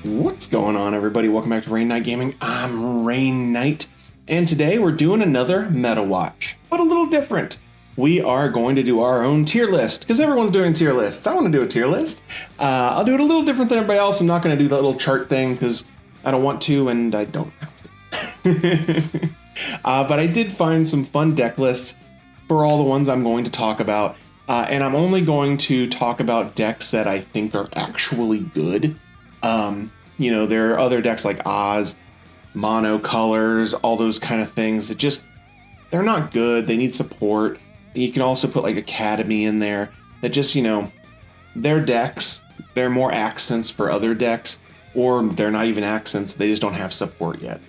What's going on, everybody? Welcome back to Rainnite Gaming. I'm Rainnite, and today we're doing another meta watch, but a little different. We are going to do our own tier list, because everyone's doing tier lists. I want to do a tier list. I'll do it a little different than everybody else. I'm not going to do that little chart thing, because I don't want to, and I don't have to. But I did find some fun deck lists for all the ones I'm going to talk about, and I'm only going to talk about decks that I think are actually good. You know, there are other decks like Oz, monocolors, all those kind of things that just, they're not good. They need support. You can also put like Academy in there that just, you know, they're decks. They're more accents for other decks, or they're not even accents. They just don't have support yet.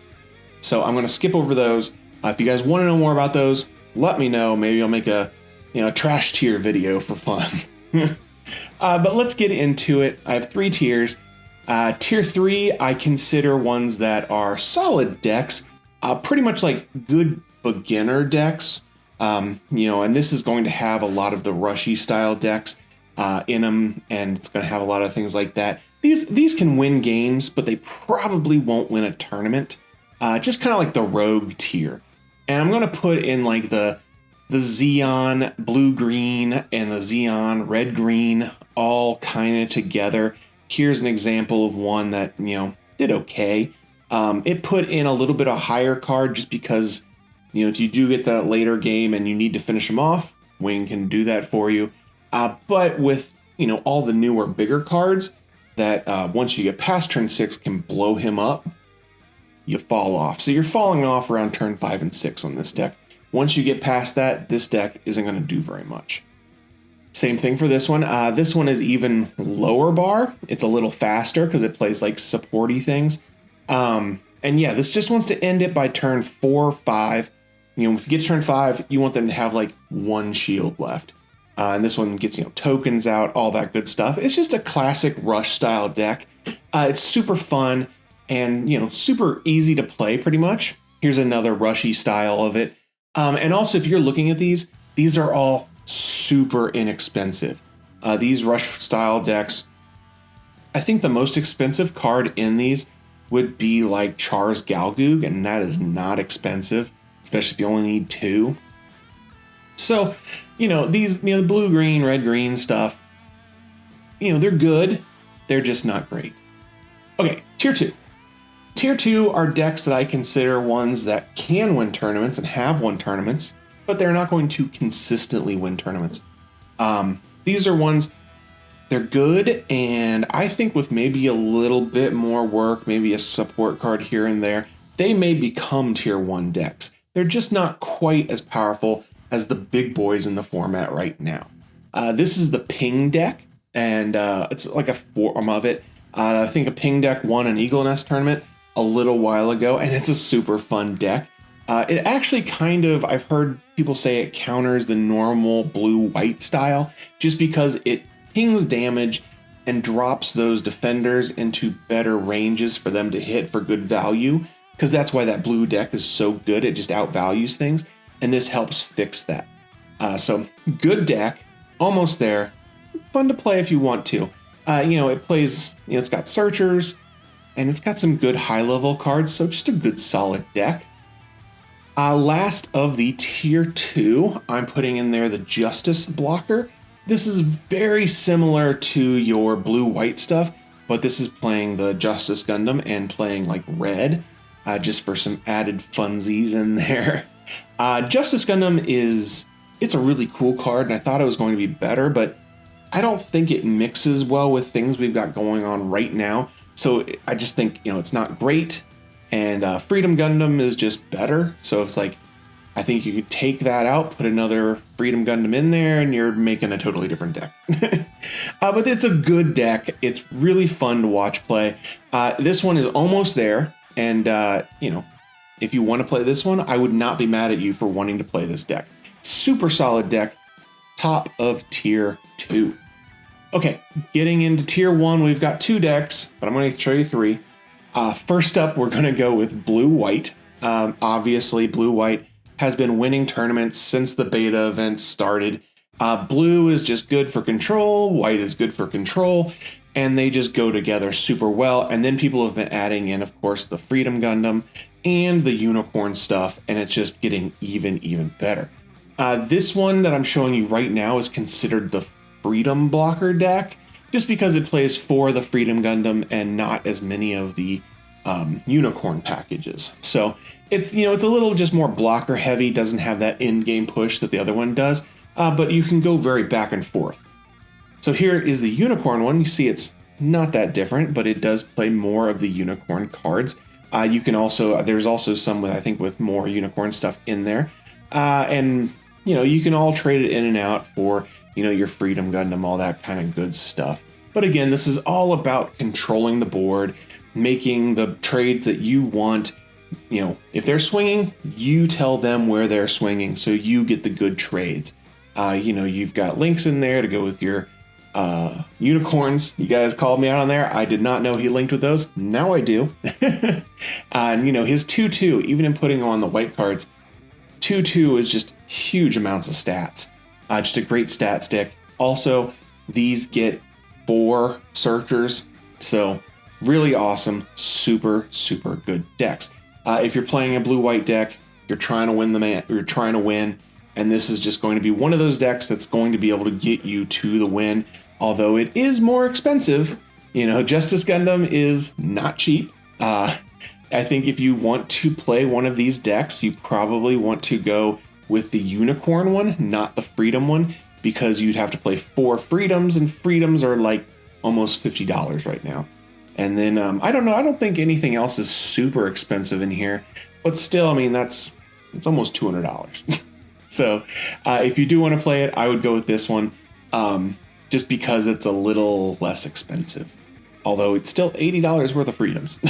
So I'm going to skip over those. If you guys want to know more about those, let me know. Maybe I'll make a, a trash tier video for fun. But let's get into it. I have 3 tiers. Tier 3, I consider ones that are solid decks, pretty much like good beginner decks. And this is going to have a lot of the rushy style decks in them, and it's going to have a lot of things like that. These can win games, but they probably won't win a tournament. Just kind of like the rogue tier. And I'm going to put in like the Xeon blue-green and the Xeon red-green all kind of together. Here's an example of one that, did okay. It put in a little bit of higher card just because, if you do get that later game and you need to finish them off, Wing can do that for you. But with, all the newer, bigger cards that once you get past turn 6 can blow him up, you fall off. So you're falling off around turn 5 and 6 on this deck. Once you get past that, this deck isn't going to do very much. Same thing for this one. This one is even lower bar. It's a little faster because it plays like supporty things. And yeah, this just wants to end it by turn 4 or 5. If you get to turn 5, you want them to have like 1 shield left. And this one gets, tokens out, all that good stuff. It's just a classic rush style deck. It's super fun and, super easy to play pretty much. Here's another rushy style of it. And also, if you're looking at these are all super inexpensive. These rush style decks, I think the most expensive card in these would be like Char's Galgoog, and that is not expensive, especially if you only need 2. So, these, the blue, green, red, green stuff, they're good. They're just not great. Okay, tier 2. Tier 2 are decks that I consider ones that can win tournaments and have won tournaments, but they're not going to consistently win tournaments. These are ones, they're good, and I think with maybe a little bit more work, maybe a support card here and there, they may become tier 1 decks. They're just not quite as powerful as the big boys in the format right now. This is the Ping deck, and it's like a form of it. I think a Ping deck won an Eagle Nest tournament a little while ago, and it's a super fun deck. It actually kind of, I've heard people say it counters the normal blue-white style just because it pings damage and drops those defenders into better ranges for them to hit for good value, because that's why that blue deck is so good. It just outvalues things, and this helps fix that. So good deck, almost there. Fun to play if you want to. It plays, it's got searchers, and it's got some good high-level cards, so just a good solid deck. Last of the tier 2, I'm putting in there the Justice blocker. This is very similar to your blue-white stuff, but this is playing the Justice Gundam and playing like red, just for some added funsies in there. Justice Gundam it's a really cool card, and I thought it was going to be better, but I don't think it mixes well with things we've got going on right now. So I just think, it's not great. And Freedom Gundam is just better. So it's like, I think you could take that out, put another Freedom Gundam in there, and you're making a totally different deck. But it's a good deck. It's really fun to watch play. This one is almost there. And, if you want to play this one, I would not be mad at you for wanting to play this deck. Super solid deck. Top of tier 2. Okay, getting into tier 1, we've got 2 decks, but I'm going to show you 3. First up, we're going to go with blue-white. Obviously, blue-white has been winning tournaments since the beta events started. Blue is just good for control, white is good for control, and they just go together super well. And then people have been adding in, of course, the Freedom Gundam and the Unicorn stuff, and it's just getting even better. This one that I'm showing you right now is considered the Freedom Blocker deck, just because it plays for the Freedom Gundam and not as many of the Unicorn packages. So it's, you know, it's a little just more blocker heavy, doesn't have that in-game push that the other one does, but you can go very back and forth. So here is the Unicorn one. You see it's not that different, but it does play more of the Unicorn cards. You can also, there's also some with, I think, with more Unicorn stuff in there. And, you know, you can all trade it in and out for, you know, your Freedom Gundam, all that kind of good stuff. But again, this is all about controlling the board, making the trades that you want. You know, if they're swinging, you tell them where they're swinging, so you get the good trades. You know, you've got links in there to go with your unicorns. You guys called me out on there. I did not know he linked with those. Now I do. And, you know, his 2/2, even in putting on the white cards, 2/2 is just huge amounts of stats. Just a great stat stick. Also, these get 4 searchers, so really awesome, super good decks. If you're playing a blue-white deck, you're trying to win, and this is just going to be one of those decks that's going to be able to get you to the win. Although it is more expensive, you know, Justice Gundam is not cheap. I think if you want to play one of these decks, you probably want to go with the Unicorn one, not the Freedom one, because you'd have to play 4 Freedoms, and Freedoms are like almost $50 right now. And then, I don't know, I don't think anything else is super expensive in here, but still, I mean, it's almost $200. So if you do want to play it, I would go with this one, just because it's a little less expensive. Although it's still $80 worth of Freedoms.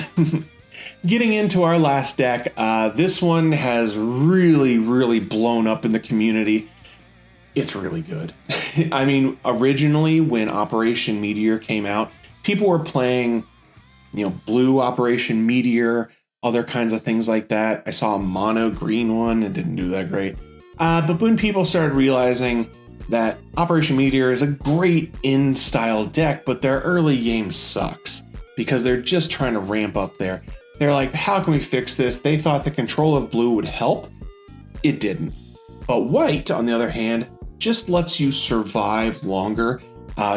Getting into our last deck, this one has really blown up in the community. It's really good. I mean, originally when Operation Meteor came out, people were playing, you know, blue Operation Meteor, other kinds of things like that. I saw a mono green one. It didn't do that great. But when people started realizing that Operation Meteor is a great in-style deck, but their early game sucks because they're just trying to ramp up there. They're like, how can we fix this? They thought the control of blue would help. It didn't. But white, on the other hand, just lets you survive longer,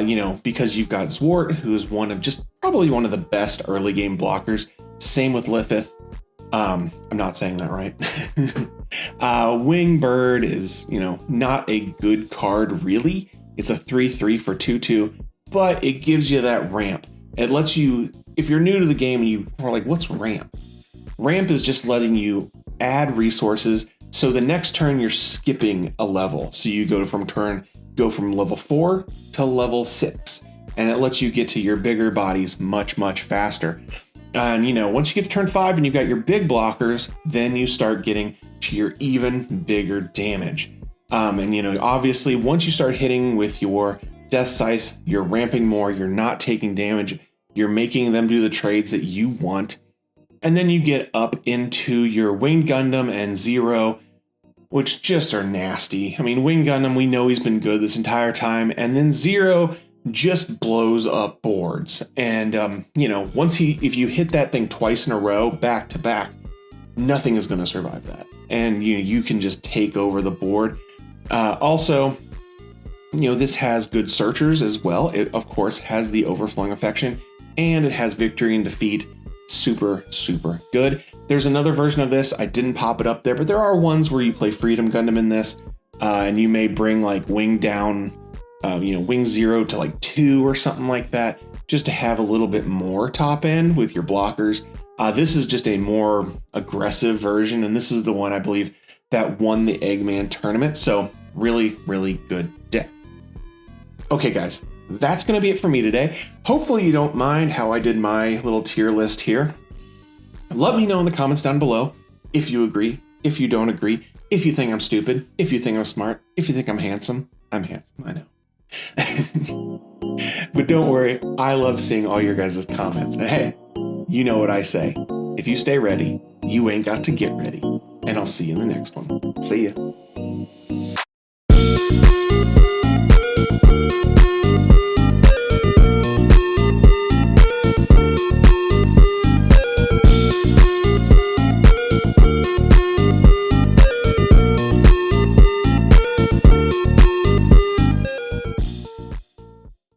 you know, because you've got Zwart, who is probably one of the best early game blockers. Same with Lithith. I'm not saying that right. Wingbird is, you know, not a good card really. It's a 3/3 for 2/2, but it gives you that ramp. It lets you, if you're new to the game and you are like, what's ramp? Ramp is just letting you add resources. So the next turn you're skipping a level. So you go from level 4 to level 6. And it lets you get to your bigger bodies much faster. And, you know, once you get to turn 5 and you've got your big blockers, then you start getting to your even bigger damage. And, you know, obviously, once you start hitting with your Death Sice, you're ramping more, you're not taking damage, you're making them do the trades that you want. And then you get up into your Winged Gundam and Zero, which just are nasty. I mean, Winged Gundam, we know he's been good this entire time. And then Zero just blows up boards. And, you know, if you hit that thing twice in a row, back to back, nothing is going to survive that. And you can just take over the board. Also, you know, this has good searchers as well. It, of course, has the Overflowing Affection, and it has Victory and Defeat. Super good. There's another version of this. I didn't pop it up there, but there are ones where you play Freedom Gundam in this, and you may bring like Wing down, you know, Wing 0 to like 2 or something like that, just to have a little bit more top end with your blockers. This is just a more aggressive version, and this is the one I believe that won the Eggman tournament. So really good deck. Okay, guys, that's going to be it for me today. Hopefully you don't mind how I did my little tier list here. Let me know in the comments down below if you agree, if you don't agree, if you think I'm stupid, if you think I'm smart, if you think I'm handsome. I'm handsome, I know. But don't worry, I love seeing all your guys' comments. And hey, you know what I say. If you stay ready, you ain't got to get ready. And I'll see you in the next one. See ya.